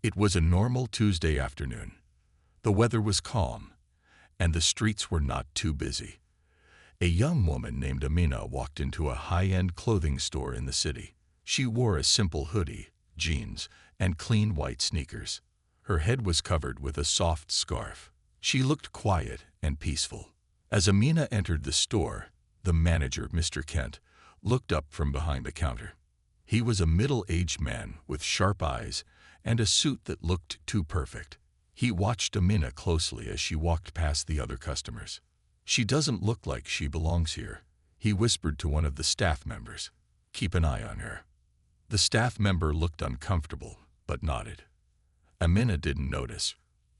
It was a normal Tuesday afternoon. The weather was calm, and the streets were not too busy. A young woman named Amina walked into a high-end clothing store in the city. She wore a simple hoodie, jeans, and clean white sneakers. Her head was covered with a soft scarf. She looked quiet and peaceful. As Amina entered the store, the manager, Mr. Kent, looked up from behind the counter. He was a middle-aged man with sharp eyes and a suit that looked too perfect. He watched Amina closely as she walked past the other customers. "She doesn't look like she belongs here," he whispered to one of the staff members. "Keep an eye on her." The staff member looked uncomfortable, but nodded. Amina didn't notice.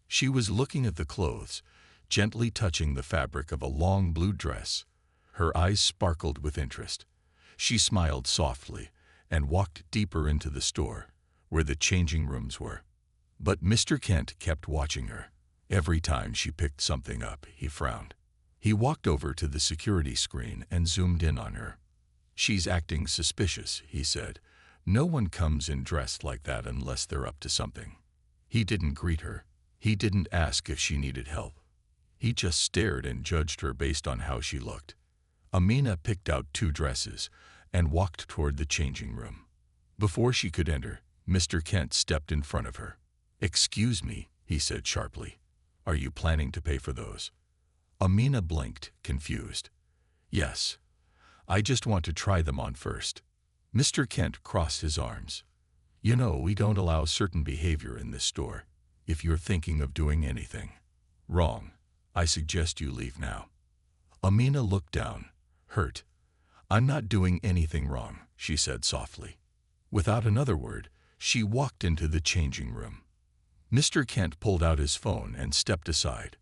She was looking at the clothes, gently touching the fabric of a long blue dress. Her eyes sparkled with interest. She smiled softly and walked deeper into the store, where the changing rooms were. But Mr. Kent kept watching her. Every time she picked something up, he frowned. He walked over to the security screen and zoomed in on her. "She's acting suspicious," he said. "No one comes in dressed like that unless they're up to something." He didn't greet her. He didn't ask if she needed help. He just stared and judged her based on how she looked. Amina picked out 2 dresses and walked toward the changing room. Before she could enter, Mr. Kent stepped in front of her. "Excuse me," he said sharply. "Are you planning to pay for those?" Amina blinked, confused. "Yes. I just want to try them on first." Mr. Kent crossed his arms. "You know, we don't allow certain behavior in this store. If you're thinking of doing anything wrong, I suggest you leave now." Amina looked down, hurt. "I'm not doing anything wrong," she said softly. Without another word, she walked into the changing room. Mr. Kent pulled out his phone and stepped aside.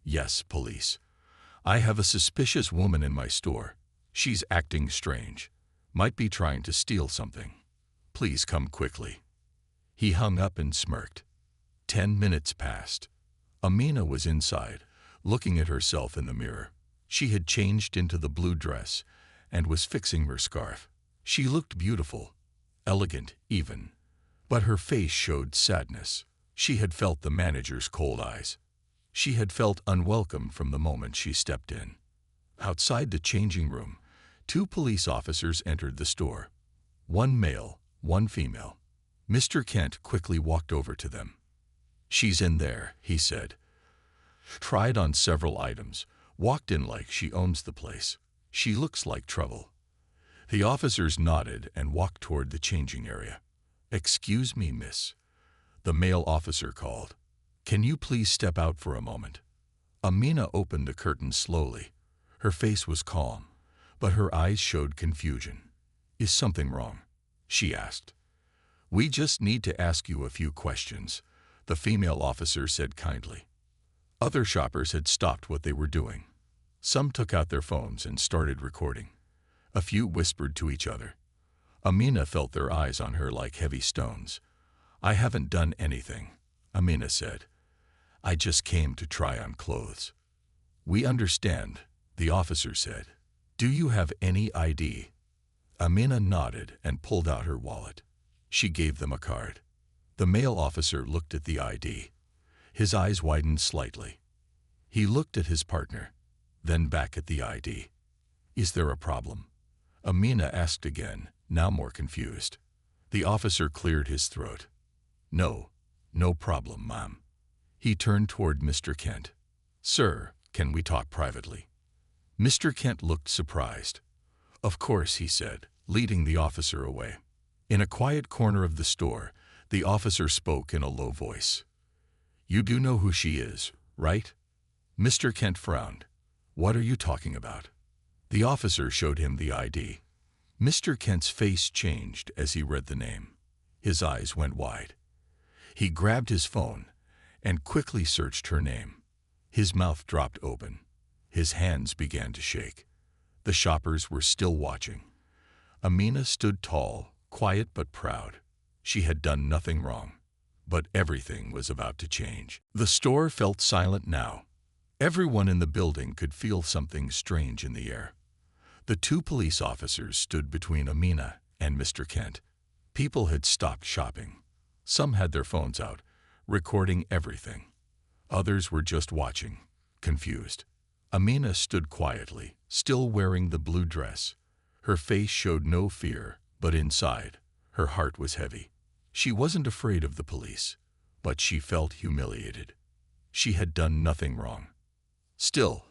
"Yes, police. I have a suspicious woman in my store. She's acting strange. Might be trying to steal something. Please come quickly." He hung up and smirked. 10 minutes passed. Amina was inside, looking at herself in the mirror. She had changed into the blue dress and was fixing her scarf. She looked beautiful, elegant even, but her face showed sadness. She had felt the manager's cold eyes. She had felt unwelcome from the moment she stepped in. Outside the changing room, 2 police officers entered the store. 1 male, 1 female. Mr. Kent quickly walked over to them. "She's in there," he said. "Tried on several items, walked in like she owns the place. She looks like trouble." The officers nodded and walked toward the changing area. "Excuse me, miss," the male officer called. "Can you please step out for a moment?" Amina opened the curtain slowly. Her face was calm, but her eyes showed confusion. "Is something wrong?" she asked. "We just need to ask you a few questions," the female officer said kindly. Other shoppers had stopped what they were doing. Some took out their phones and started recording. A few whispered to each other. Amina felt their eyes on her like heavy stones. "I haven't done anything," Amina said. "I just came to try on clothes." "We understand," the officer said. "Do you have any ID?" Amina nodded and pulled out her wallet. She gave them a card. The male officer looked at the ID. His eyes widened slightly. He looked at his partner, then back at the ID. "Is there a problem?" Amina asked again, now more confused. The officer cleared his throat. No problem, ma'am." He turned toward Mr. Kent. "Sir, can we talk privately?" Mr. Kent looked surprised. "Of course," he said, leading the officer away. In a quiet corner of the store, the officer spoke in a low voice. "You do know who she is, right?" Mr. Kent frowned. "What are you talking about?" The officer showed him the ID. Mr. Kent's face changed as he read the name. His eyes went wide. He grabbed his phone and quickly searched her name. His mouth dropped open. His hands began to shake. The shoppers were still watching. Amina stood tall, quiet but proud. She had done nothing wrong. But everything was about to change. The store felt silent now. Everyone in the building could feel something strange in the air. The 2 police officers stood between Amina and Mr. Kent. People had stopped shopping. Some had their phones out, recording everything. Others were just watching, confused. Amina stood quietly, still wearing the blue dress. Her face showed no fear, but inside, her heart was heavy. She wasn't afraid of the police, but she felt humiliated. She had done nothing wrong. Still,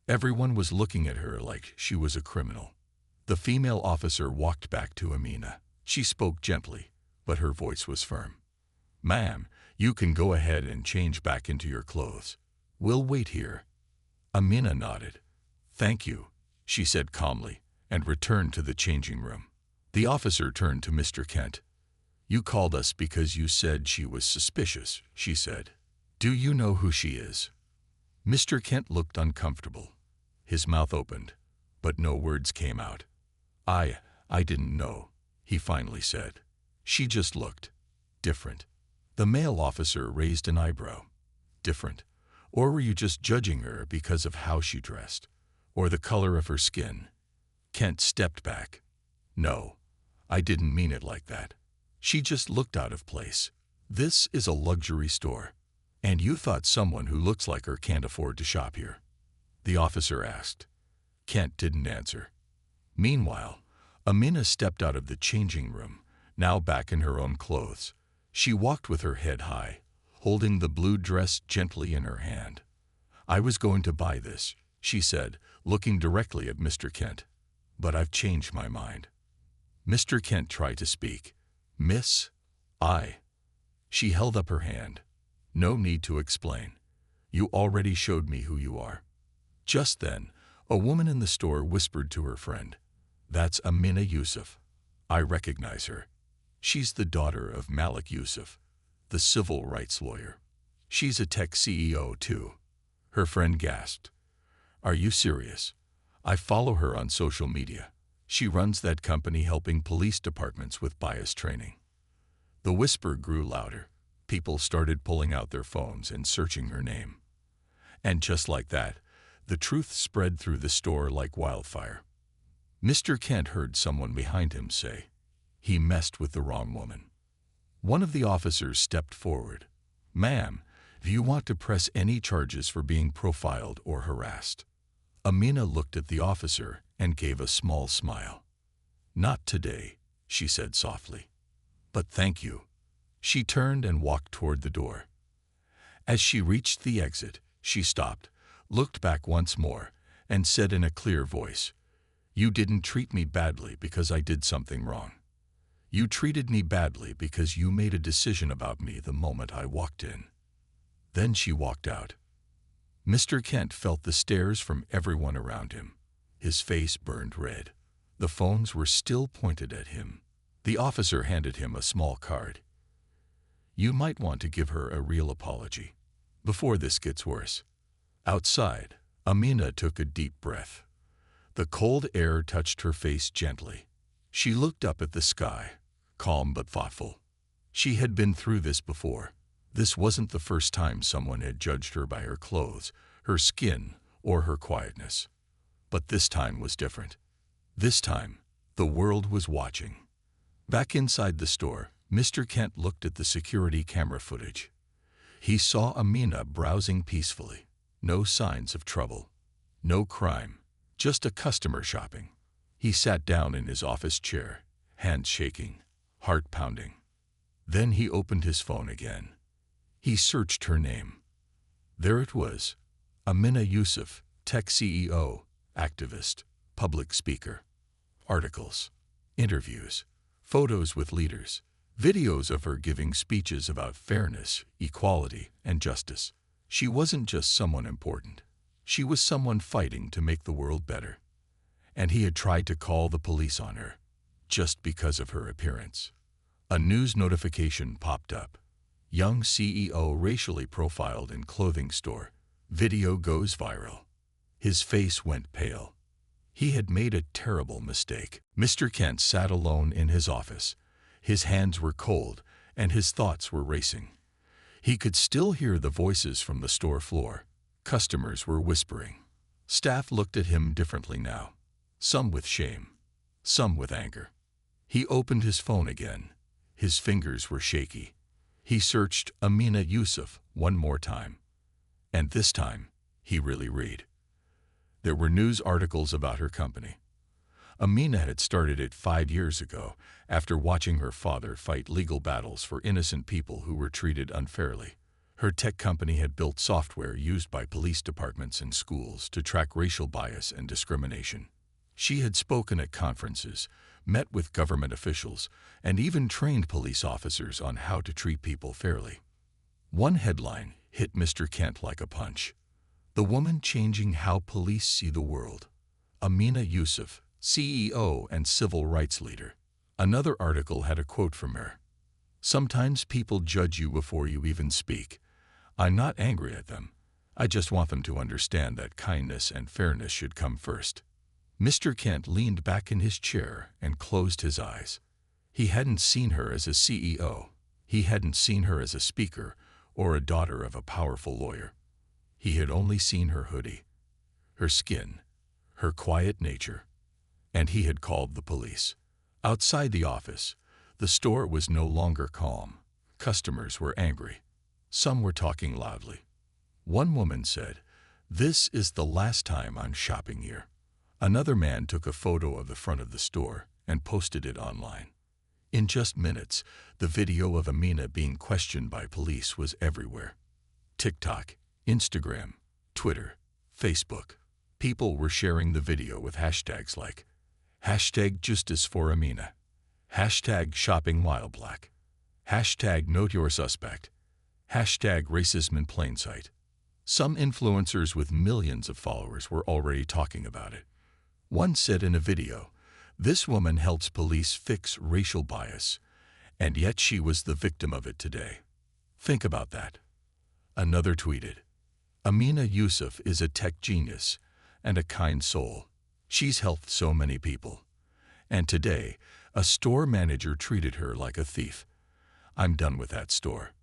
everyone was looking at her like she was a criminal. The female officer walked back to Amina. She spoke gently, but her voice was firm. "Ma'am, you can go ahead and change back into your clothes. We'll wait here." Amina nodded. "Thank you," she said calmly, and returned to the changing room. The officer turned to Mr. Kent. "You called us because you said she was suspicious," she said. "Do you know who she is?" Mr. Kent looked uncomfortable. His mouth opened, but no words came out. I didn't know," he finally said. "She just looked different." The male officer raised an eyebrow. "Different? Or were you just judging her because of how she dressed, or the color of her skin?" Kent stepped back. "No, I didn't mean it like that. She just looked out of place. This is a luxury store, and you thought someone who looks like her can't afford to shop here?" the officer asked. Kent didn't answer. Meanwhile, Amina stepped out of the changing room, now back in her own clothes. She walked with her head high, holding the blue dress gently in her hand. "I was going to buy this," she said, looking directly at Mr. Kent. "But I've changed my mind." Mr. Kent tried to speak. "Miss, She held up her hand. "No need to explain. You already showed me who you are." Just then, a woman in the store whispered to her friend, "That's Amina Yusuf. I recognize her. She's the daughter of Malik Yusuf, the civil rights lawyer. She's a tech CEO too." Her friend gasped. "Are you serious? I follow her on social media. She runs that company helping police departments with bias training." The whisper grew louder. People started pulling out their phones and searching her name. And just like that, the truth spread through the store like wildfire. Mr. Kent heard someone behind him say, "He messed with the wrong woman." One of the officers stepped forward. "Ma'am, do you want to press any charges for being profiled or harassed?" Amina looked at the officer and gave a small smile. "Not today," she said softly. "But thank you." She turned and walked toward the door. As she reached the exit, she stopped, looked back once more, and said in a clear voice, "You didn't treat me badly because I did something wrong. You treated me badly because you made a decision about me the moment I walked in." Then she walked out. Mr. Kent felt the stares from everyone around him. His face burned red. The phones were still pointed at him. The officer handed him a small card. "You might want to give her a real apology before this gets worse." Outside, Amina took a deep breath. The cold air touched her face gently. She looked up at the sky, calm but thoughtful. She had been through this before. This wasn't the first time someone had judged her by her clothes, her skin, or her quietness. But this time was different. This time, the world was watching. Back inside the store, Mr. Kent looked at the security camera footage. He saw Amina browsing peacefully. No signs of trouble. No crime. Just a customer shopping. He sat down in his office chair, hands shaking, heart pounding. Then he opened his phone again. He searched her name. There it was. Amina Yusuf, tech CEO, activist, public speaker. Articles, interviews, photos with leaders, videos of her giving speeches about fairness, equality, and justice. She wasn't just someone important. She was someone fighting to make the world better. And he had tried to call the police on her, just because of her appearance. A news notification popped up. Young CEO racially profiled in clothing store. Video goes viral. His face went pale. He had made a terrible mistake. Mr. Kent sat alone in his office. His hands were cold, and his thoughts were racing. He could still hear the voices from the store floor. Customers were whispering. Staff looked at him differently now. Some with shame, some with anger. He opened his phone again. His fingers were shaky. He searched Amina Yusuf one more time. And this time, he really read. There were news articles about her company. Amina had started it 5 years ago after watching her father fight legal battles for innocent people who were treated unfairly. Her tech company had built software used by police departments and schools to track racial bias and discrimination. She had spoken at conferences, met with government officials, and even trained police officers on how to treat people fairly. One headline hit Mr. Kent like a punch. The woman changing how police see the world. Amina Yusuf, CEO and civil rights leader. Another article had a quote from her. Sometimes people judge you before you even speak. I'm not angry at them. I just want them to understand that kindness and fairness should come first. Mr. Kent leaned back in his chair and closed his eyes. He hadn't seen her as a CEO. He hadn't seen her as a speaker or a daughter of a powerful lawyer. He had only seen her hoodie, her skin, her quiet nature. And he had called the police. Outside the office, the store was no longer calm. Customers were angry. Some were talking loudly. One woman said, "This is the last time I'm shopping here." Another man took a photo of the front of the store and posted it online. In just minutes, the video of Amina being questioned by police was everywhere. TikTok, Instagram, Twitter, Facebook. People were sharing the video with hashtags like #JusticeForAmina, #ShoppingWhileBlack, #NoteYourSuspect, #RacismInPlainSight. Some influencers with millions of followers were already talking about it. One said in a video, "This woman helps police fix racial bias, and yet she was the victim of it today. Think about that." Another tweeted, "Amina Yusuf is a tech genius and a kind soul. She's helped so many people. And today, a store manager treated her like a thief. I'm done with that store."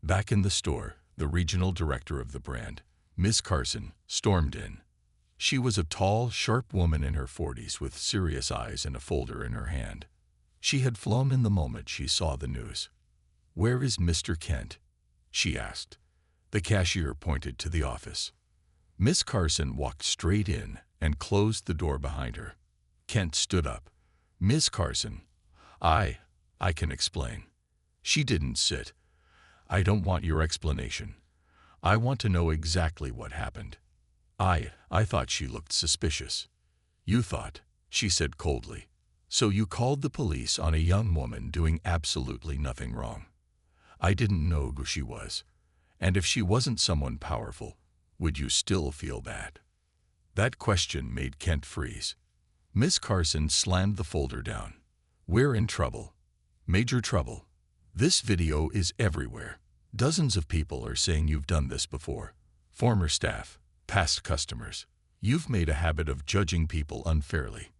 Back in the store, the regional director of the brand, Ms. Carson, stormed in. She was a tall, sharp woman in her 40s with serious eyes and a folder in her hand. She had flown in the moment she saw the news. "Where is Mr. Kent?" she asked. The cashier pointed to the office. Miss Carson walked straight in and closed the door behind her. Kent stood up. "Miss Carson, I can explain." She didn't sit. "I don't want your explanation. I want to know exactly what happened." I thought she looked suspicious." "You thought," she said coldly. "So you called the police on a young woman doing absolutely nothing wrong." "I didn't know who she was. And if she wasn't someone powerful, would you still feel bad?" That question made Kent freeze. Miss Carson slammed the folder down. "We're in trouble. Major trouble. This video is everywhere. Dozens of people are saying you've done this before. Former staff, past customers. You've made a habit of judging people unfairly."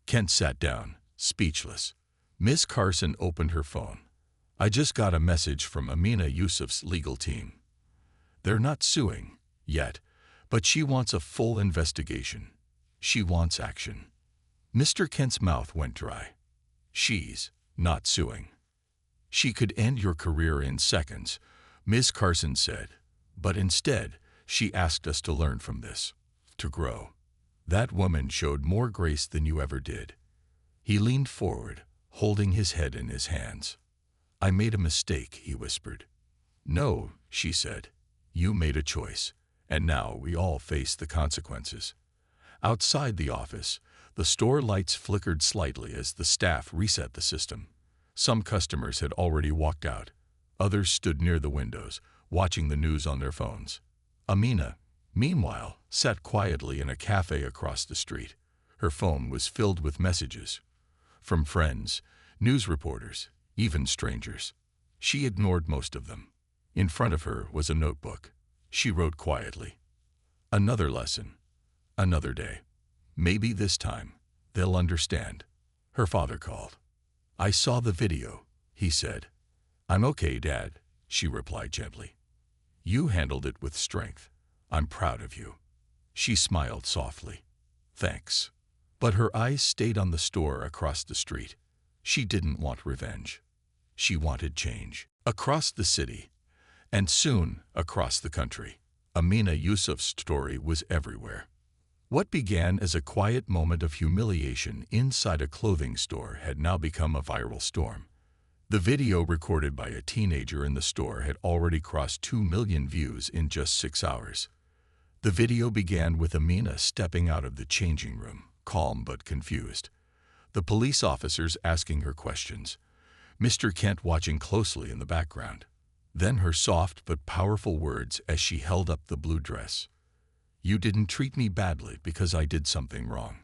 Kent sat down, speechless. Miss Carson opened her phone. "I just got a message from Amina Yusuf's legal team. They're not suing yet, but she wants a full investigation. She wants action." Mr. Kent's mouth went dry. "She's not suing. She could end your career in seconds," Ms. Carson said. "But instead, she asked us to learn from this, to grow." That woman showed more grace than you ever did. He leaned forward, holding his head in his hands. "I made a mistake," he whispered. "No," she said. "You made a choice, and now we all face the consequences." Outside the office, the store lights flickered slightly as the staff reset the system. Some customers had already walked out. Others stood near the windows, watching the news on their phones. Amina, meanwhile, sat quietly in a cafe across the street. Her phone was filled with messages. From friends, news reporters, even strangers. She ignored most of them. In front of her was a notebook. She wrote quietly. "Another lesson. Another day. Maybe this time, they'll understand." Her father called. "I saw the video," he said. "I'm okay, Dad," she replied gently. "You handled it with strength. I'm proud of you." She smiled softly. "Thanks." But her eyes stayed on the store across the street. She didn't want revenge. She wanted change. Across the city, and soon across the country, Amina Yusuf's story was everywhere. What began as a quiet moment of humiliation inside a clothing store had now become a viral storm. The video recorded by a teenager in the store had already crossed 2 million views in just 6 hours. The video began with Amina stepping out of the changing room, calm but confused. The police officers asking her questions, Mr. Kent watching closely in the background. Then her soft but powerful words as she held up the blue dress. "You didn't treat me badly because I did something wrong.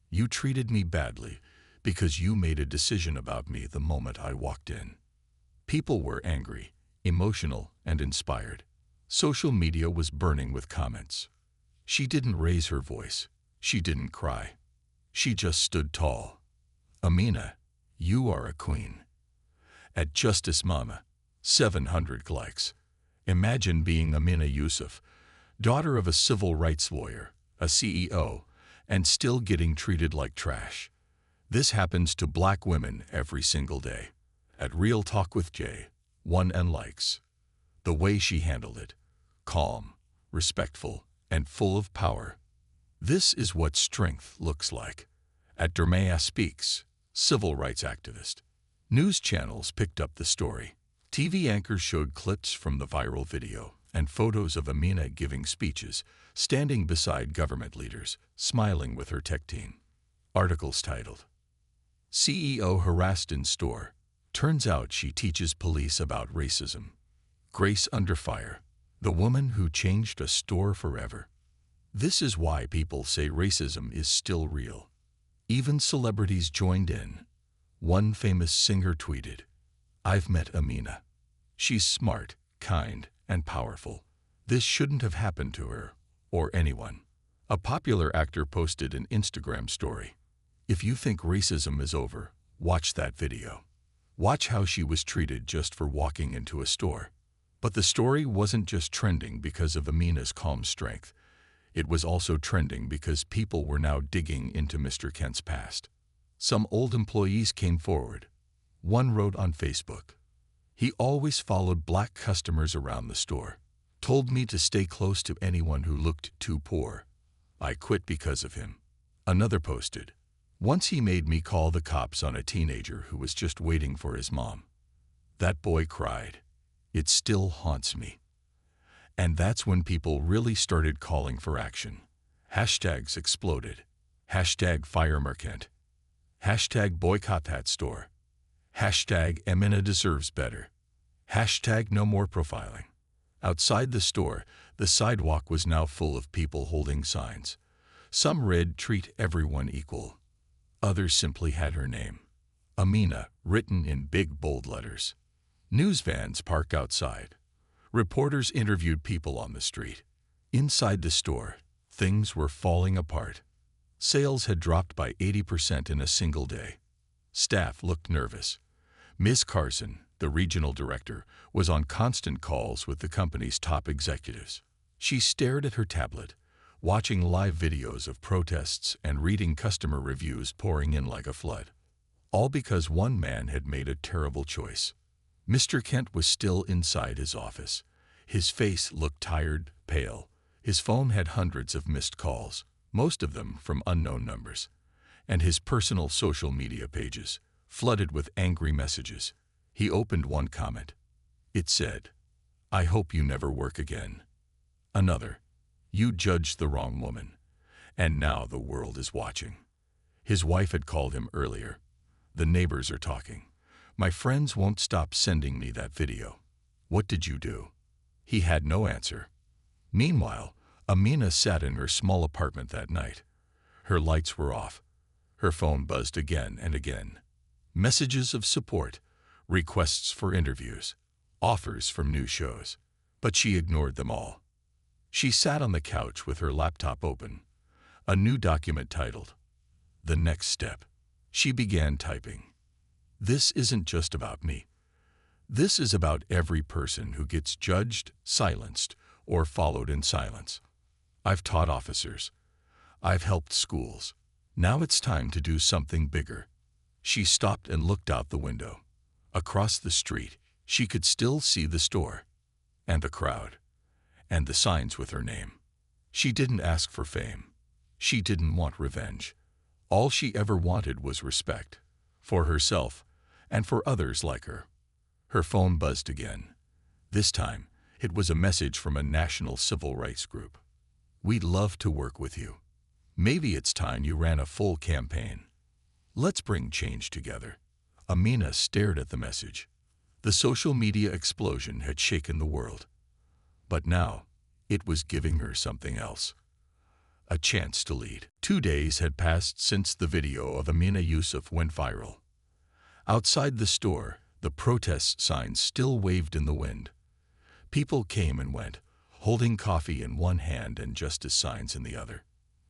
You treated me badly because you made a decision about me the moment I walked in." People were angry, emotional, and inspired. Social media was burning with comments. She didn't raise her voice. She didn't cry. She just stood tall. "Amina, you are a queen." At Justice Mama, 700 likes. Imagine being Amina Yusuf, daughter of a civil rights lawyer, a CEO, and still getting treated like trash. This happens to black women every single day. At Real Talk with Jay, 1N likes. The way she handled it, calm, respectful, and full of power. This is what strength looks like. At Dermaya Speaks, civil rights activist. News channels picked up the story. TV anchors showed clips from the viral video and photos of Amina giving speeches, standing beside government leaders, smiling with her tech team. Articles titled, "CEO Harassed in Store. Turns out she teaches police about racism." Grace Under Fire, the woman who changed a store forever. This is why people say racism is still real. Even celebrities joined in. One famous singer tweeted, "I've met Amina. She's smart, kind, and powerful. This shouldn't have happened to her, or anyone." A popular actor posted an Instagram story. "If you think racism is over, watch that video. Watch how she was treated just for walking into a store." But the story wasn't just trending because of Amina's calm strength. It was also trending because people were now digging into Mr. Kent's past. Some old employees came forward. One wrote on Facebook, "He always followed black customers around the store. Told me to stay close to anyone who looked too poor. I quit because of him." Another posted, "Once he made me call the cops on a teenager who was just waiting for his mom. That boy cried. It still haunts me." And that's when people really started calling for action. Hashtags exploded. Hashtag Fire Merchant. Hashtag Boycott That Store. Hashtag Amina Deserves Better. Hashtag No More Profiling. Outside the store, the sidewalk was now full of people holding signs. Some read, "Treat everyone equal." Others simply had her name, Amina, written in big bold letters. News vans parked outside. Reporters interviewed people on the street. Inside the store, things were falling apart. Sales had dropped by 80% in a single day. Staff looked nervous. Ms. Carson, the regional director, was on constant calls with the company's top executives. She stared at her tablet, watching live videos of protests and reading customer reviews pouring in like a flood. All because one man had made a terrible choice. Mr. Kent was still inside his office. His face looked tired, pale. His phone had hundreds of missed calls, most of them from unknown numbers, and his personal social media pages, flooded with angry messages. He opened one comment. It said, "I hope you never work again." Another, "You judged the wrong woman, and now the world is watching." His wife had called him earlier. "The neighbors are talking. My friends won't stop sending me that video. What did you do?" He had no answer. Meanwhile, Amina sat in her small apartment that night. Her lights were off. Her phone buzzed again and again. Messages of support, requests for interviews, offers from new shows. But she ignored them all. She sat on the couch with her laptop open. A new document titled, "The Next Step." She began typing. "This isn't just about me. This is about every person who gets judged, silenced, or followed in silence. I've taught officers. I've helped schools. Now it's time to do something bigger." She stopped and looked out the window. Across the street, She could still see the store, and the crowd, and the signs with her name. She didn't ask for fame. She didn't want revenge. All she ever wanted was respect, for herself and for others like her. Her phone buzzed again. This time, it was a message from a national civil rights group. "We'd love to work with you. Maybe it's time you ran a full campaign. Let's bring change together." Amina stared at the message. The social media explosion had shaken the world. But now, it was giving her something else. A chance to lead. 2 days had passed since the video of Amina Yusuf went viral. Outside the store, the protest signs still waved in the wind. People came and went, holding coffee in one hand and justice signs in the other.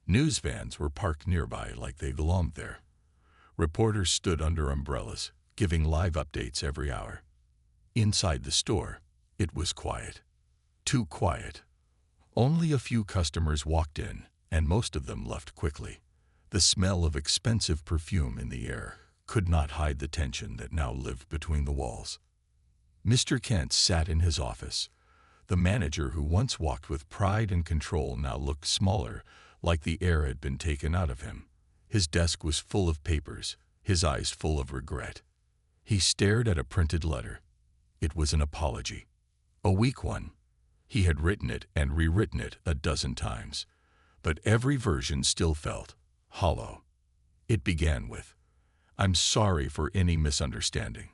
News vans were parked nearby like they belonged there. Reporters stood under umbrellas, giving live updates every hour. Inside the store, it was quiet. Too quiet. Only a few customers walked in, and most of them left quickly. The smell of expensive perfume in the air could not hide the tension that now lived between the walls. Mr. Kent sat in his office. The manager who once walked with pride and control now looked smaller, like the air had been taken out of him. His desk was full of papers, his eyes full of regret. He stared at a printed letter. It was an apology. A weak one. He had written it and rewritten it a dozen times, but every version still felt hollow. It began with, "I'm sorry for any misunderstanding,"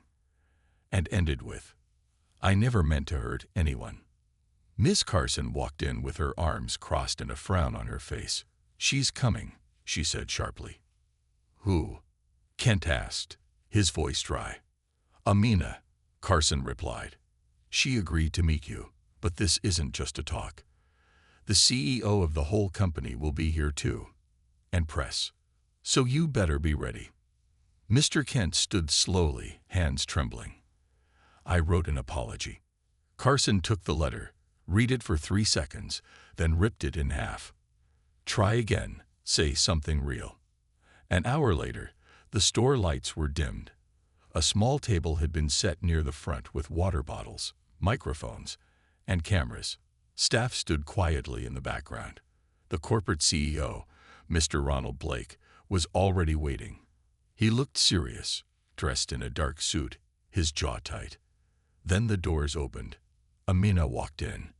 and ended with, "I never meant to hurt anyone." Miss Carson walked in with her arms crossed and a frown on her face. "She's coming," she said sharply. "Who?" Kent asked, his voice dry. "Amina," Carson replied. "She agreed to meet you, but this isn't just a talk. The CEO of the whole company will be here too, and press. So you better be ready." Mr. Kent stood slowly, hands trembling. "I wrote an apology." Carson took the letter, read it for 3 seconds, then ripped it in half. "Try again, say something real." An hour later, the store lights were dimmed. A small table had been set near the front with water bottles, microphones, and cameras. Staff stood quietly in the background. The corporate CEO, Mr. Ronald Blake, was already waiting. He looked serious, dressed in a dark suit, his jaw tight. Then the doors opened. Amina walked in.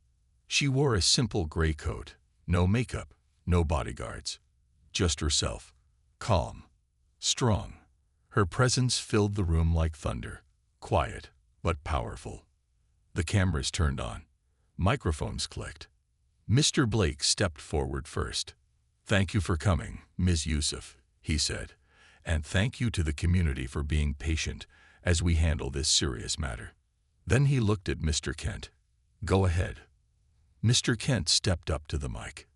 She wore a simple gray coat, no makeup, no bodyguards. Just herself, calm, strong. Her presence filled the room like thunder, quiet but powerful. The cameras turned on. Microphones clicked. Mr. Blake stepped forward first. "Thank you for coming, Ms. Yusuf," he said, "and thank you to the community for being patient as we handle this serious matter." Then he looked at Mr. Kent. "Go ahead." Mr. Kent stepped up to the mic.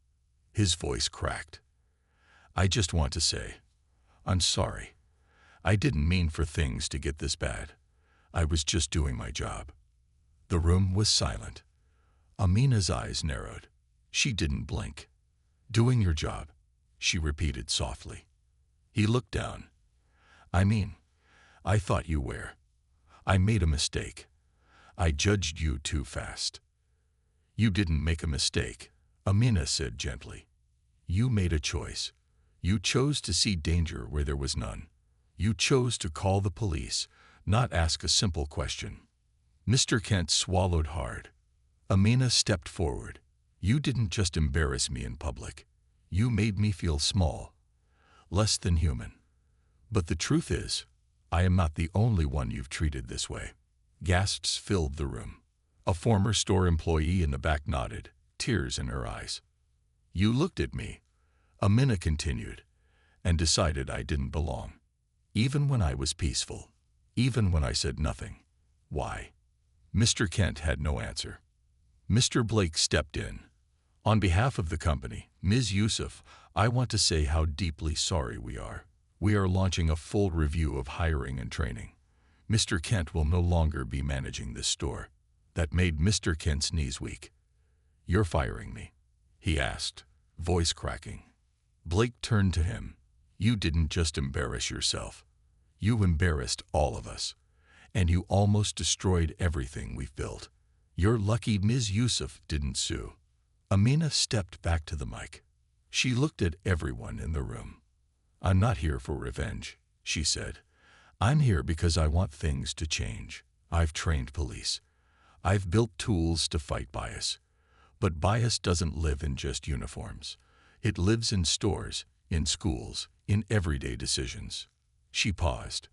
His voice cracked. "I just want to say, I'm sorry. I didn't mean for things to get this bad. I was just doing my job." The room was silent. Amina's eyes narrowed. She didn't blink. "Doing your job," she repeated softly. He looked down. I thought you were. I made a mistake. I judged you too fast." "You didn't make a mistake," Amina said gently. "You made a choice. You chose to see danger where there was none. You chose to call the police, not ask a simple question." Mr. Kent swallowed hard. Amina stepped forward. "You didn't just embarrass me in public. You made me feel small, less than human. But the truth is, I am not the only one you've treated this way." Gasps filled the room. A former store employee in the back nodded, tears in her eyes. "You looked at me," Amina continued, "and decided I didn't belong. Even when I was peaceful. Even when I said nothing. Why?" Mr. Kent had no answer. Mr. Blake stepped in. "On behalf of the company, Ms. Yusuf, I want to say how deeply sorry we are. We are launching a full review of hiring and training. Mr. Kent will no longer be managing this store." That made Mr. Kent's knees weak. "You're firing me?" he asked, voice cracking. Blake turned to him. "You didn't just embarrass yourself. You embarrassed all of us. and you almost destroyed everything we've built. You're lucky Ms. Yusuf didn't sue." Amina stepped back to the mic. She looked at everyone in the room. "I'm not here for revenge," she said. "I'm here because I want things to change. I've trained police. I've built tools to fight bias. But bias doesn't live in just uniforms. It lives in stores, in schools, in everyday decisions." She paused.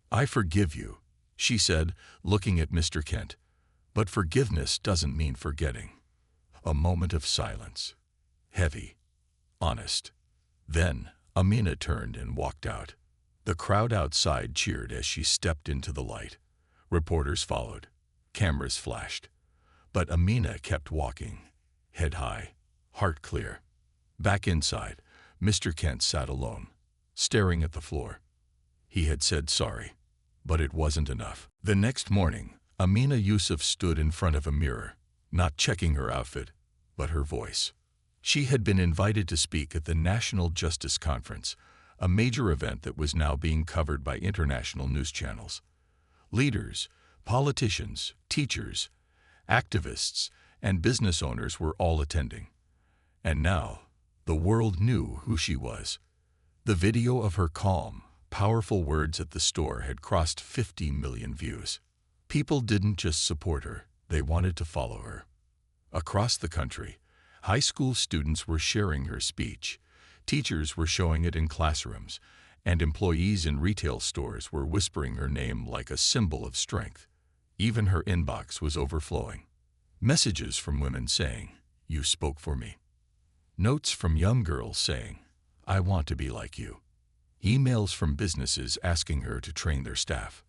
"I forgive you," she said, looking at Mr. Kent. "But forgiveness doesn't mean forgetting." A moment of silence. Heavy. Honest. Then Amina turned and walked out. The crowd outside cheered as she stepped into the light. Reporters followed. Cameras flashed. But Amina kept walking, head high, heart clear. Back inside, Mr. Kent sat alone, staring at the floor. He had said sorry, but it wasn't enough. The next morning, Amina Yusuf stood in front of a mirror, not checking her outfit, but her voice. She had been invited to speak at the National Justice Conference, a major event that was now being covered by international news channels. Leaders, politicians, teachers, activists, and business owners were all attending. And now, the world knew who she was. The video of her calm, powerful words at the store had crossed 50 million views. People didn't just support her, they wanted to follow her. Across the country, high school students were sharing her speech, teachers were showing it in classrooms, and employees in retail stores were whispering her name like a symbol of strength. Even her inbox was overflowing. Messages from women saying, "You spoke for me." Notes from young girls saying, "I want to be like you." Emails from businesses asking her to train their staff.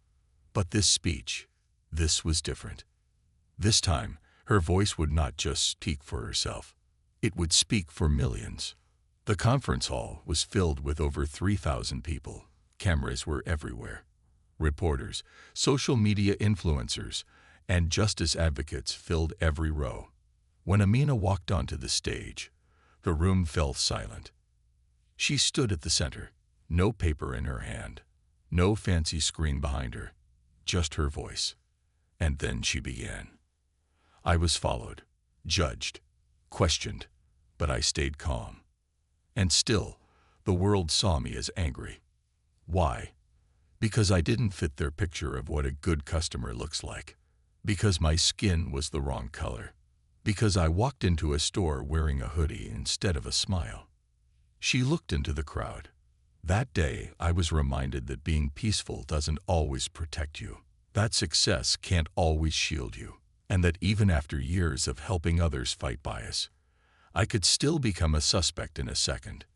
But this speech, this was different. This time, her voice would not just speak for herself. It would speak for millions. The conference hall was filled with over 3,000 people. Cameras were everywhere. Reporters, social media influencers, and justice advocates filled every row. When Amina walked onto the stage, the room fell silent. She stood at the center, no paper in her hand, no fancy screen behind her, just her voice. And then she began. I was followed, judged, questioned, but I stayed calm. And still, the world saw me as angry. Why? Because I didn't fit their picture of what a good customer looks like. Because my skin was the wrong color. Because I walked into a store wearing a hoodie instead of a smile. She looked into the crowd. That day, I was reminded that being peaceful doesn't always protect you, that success can't always shield you, and that even after years of helping others fight bias, I could still become a suspect in a second.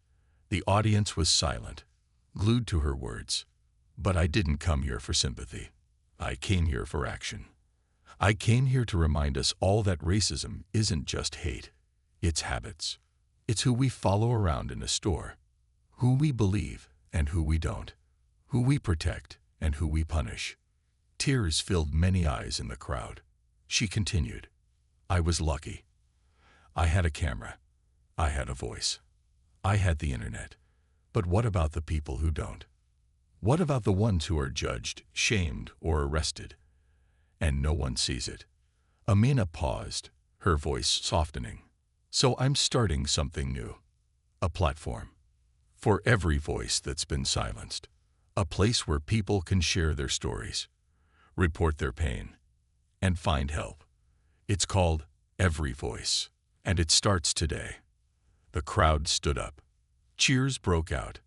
The audience was silent, glued to her words. But I didn't come here for sympathy. I came here for action. I came here to remind us all that racism isn't just hate. It's habits. It's who we follow around in a store, who we believe and who we don't, who we protect and who we punish. Tears filled many eyes in the crowd. She continued, I was lucky. I had a camera. I had a voice. I had the internet. But what about the people who don't? What about the ones who are judged, shamed, or arrested? And no one sees it. Amina paused, her voice softening. So I'm starting something new. A platform. For every voice that's been silenced. A place where people can share their stories, report their pain, and find help. It's called Every Voice, and it starts today. The crowd stood up. Cheers broke out.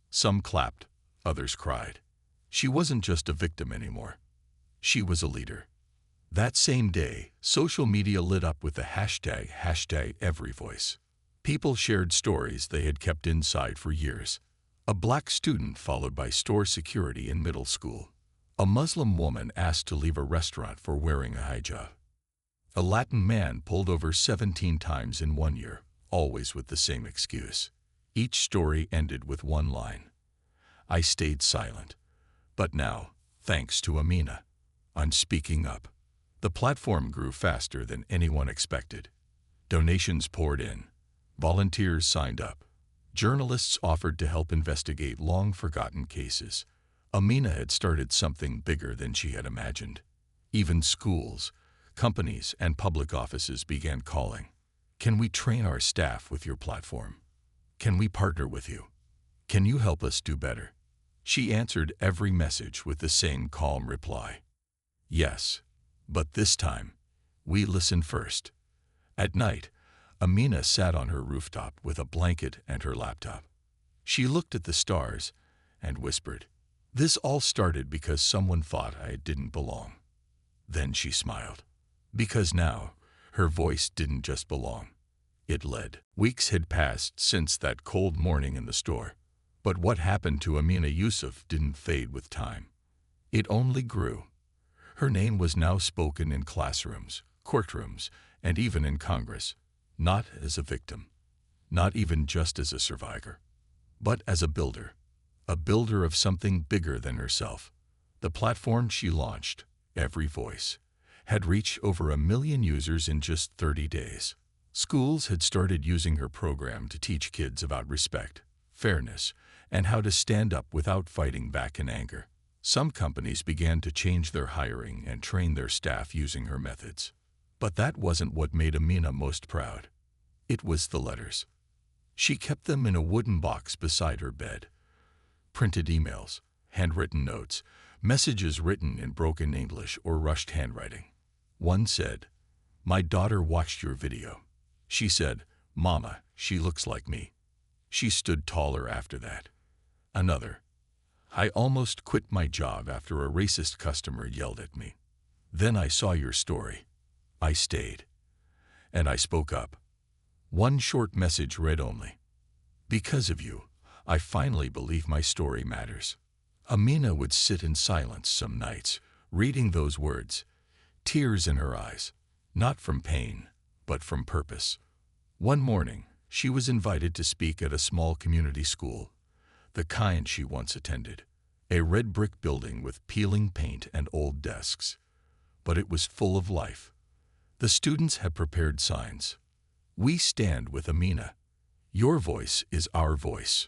Some clapped, others cried. She wasn't just a victim anymore. She was a leader. That same day, social media lit up with the hashtag #EveryVoice. People shared stories they had kept inside for years. A black student followed by store security in middle school. A Muslim woman asked to leave a restaurant for wearing a hijab. A Latin man pulled over 17 times in 1 year, always with the same excuse. Each story ended with one line. I stayed silent. But now, thanks to Amina, I'm speaking up. The platform grew faster than anyone expected. Donations poured in. Volunteers signed up. Journalists offered to help investigate long-forgotten cases. Amina had started something bigger than she had imagined. Even schools, companies, and public offices began calling. Can we train our staff with your platform? Can we partner with you? Can you help us do better? She answered every message with the same calm reply. Yes, but this time, we listen first. At night, Amina sat on her rooftop with a blanket and her laptop. She looked at the stars and whispered, "This all started because someone thought I didn't belong." Then she smiled. Because now, her voice didn't just belong. It led. Weeks had passed since that cold morning in the store. But what happened to Amina Yusuf didn't fade with time. It only grew. Her name was now spoken in classrooms, courtrooms, and even in Congress, not as a victim, not even just as a survivor, but as a builder of something bigger than herself. The platform she launched, Every Voice, had reached over 1 million users in just 30 days. Schools had started using her program to teach kids about respect, fairness, and how to stand up without fighting back in anger. Some companies began to change their hiring and train their staff using her methods. But that wasn't what made Amina most proud. It was the letters. She kept them in a wooden box beside her bed. Printed emails, handwritten notes, messages written in broken English or rushed handwriting. One said, "My daughter watched your video. She said, 'Mama, she looks like me.' She stood taller after that." Another, "I almost quit my job after a racist customer yelled at me. Then I saw your story. I stayed. And I spoke up." One short message read only, "Because of you, I finally believe my story matters." Amina would sit in silence some nights, reading those words, tears in her eyes, not from pain, but from purpose. One morning, she was invited to speak at a small community school, the kind she once attended, a red brick building with peeling paint and old desks. But it was full of life. The students had prepared signs. "We stand with Amina. Your voice is our voice.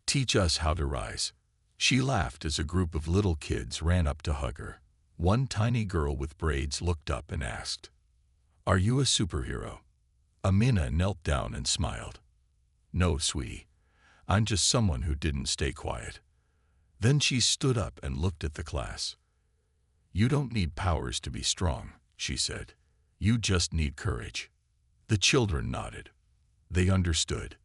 Teach us how to rise." She laughed as a group of little kids ran up to hug her. One tiny girl with braids looked up and asked, "Are you a superhero?" Amina knelt down and smiled. "No, sweetie. I'm just someone who didn't stay quiet." Then she stood up and looked at the class. "You don't need powers to be strong," she said. "You just need courage." The children nodded. They understood.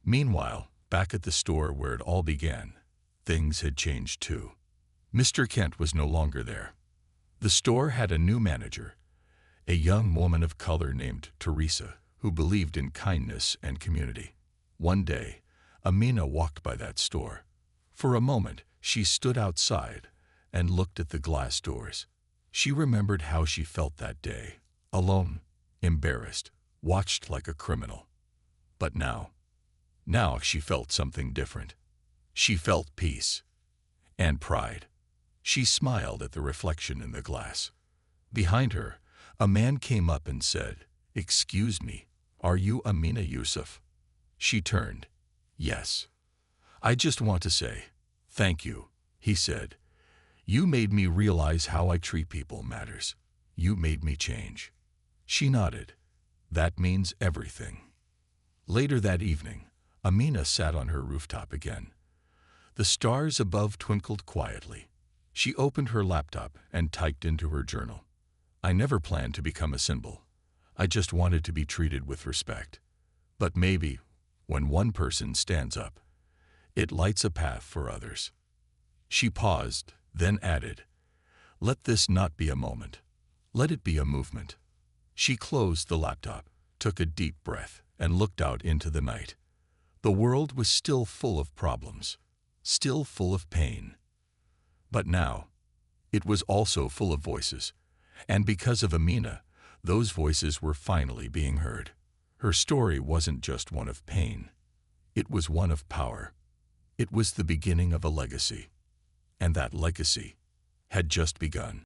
Meanwhile, back at the store where it all began, things had changed too. Mr. Kent was no longer there. The store had a new manager, a young woman of color named Teresa, who believed in kindness and community. One day, Amina walked by that store. For a moment, she stood outside and looked at the glass doors. She remembered how she felt that day, alone, embarrassed, watched like a criminal. But now she felt something different. She felt peace and pride. She smiled at the reflection in the glass. Behind her, a man came up and said, "Excuse me, are you Amina Yusuf?" She turned. "Yes. I just want to say, thank you," he said. "You made me realize how I treat people matters. You made me change." She nodded. "That means everything." Later that evening, Amina sat on her rooftop again. The stars above twinkled quietly. She opened her laptop and typed into her journal, "I never planned to become a symbol. I just wanted to be treated with respect. But maybe, when one person stands up, it lights a path for others." She paused, then added, "Let this not be a moment. Let it be a movement." She closed the laptop, took a deep breath, and looked out into the night. The world was still full of problems, still full of pain. But now, it was also full of voices. And because of Amina, those voices were finally being heard. Her story wasn't just one of pain. It was one of power. It was the beginning of a legacy. And that legacy had just begun.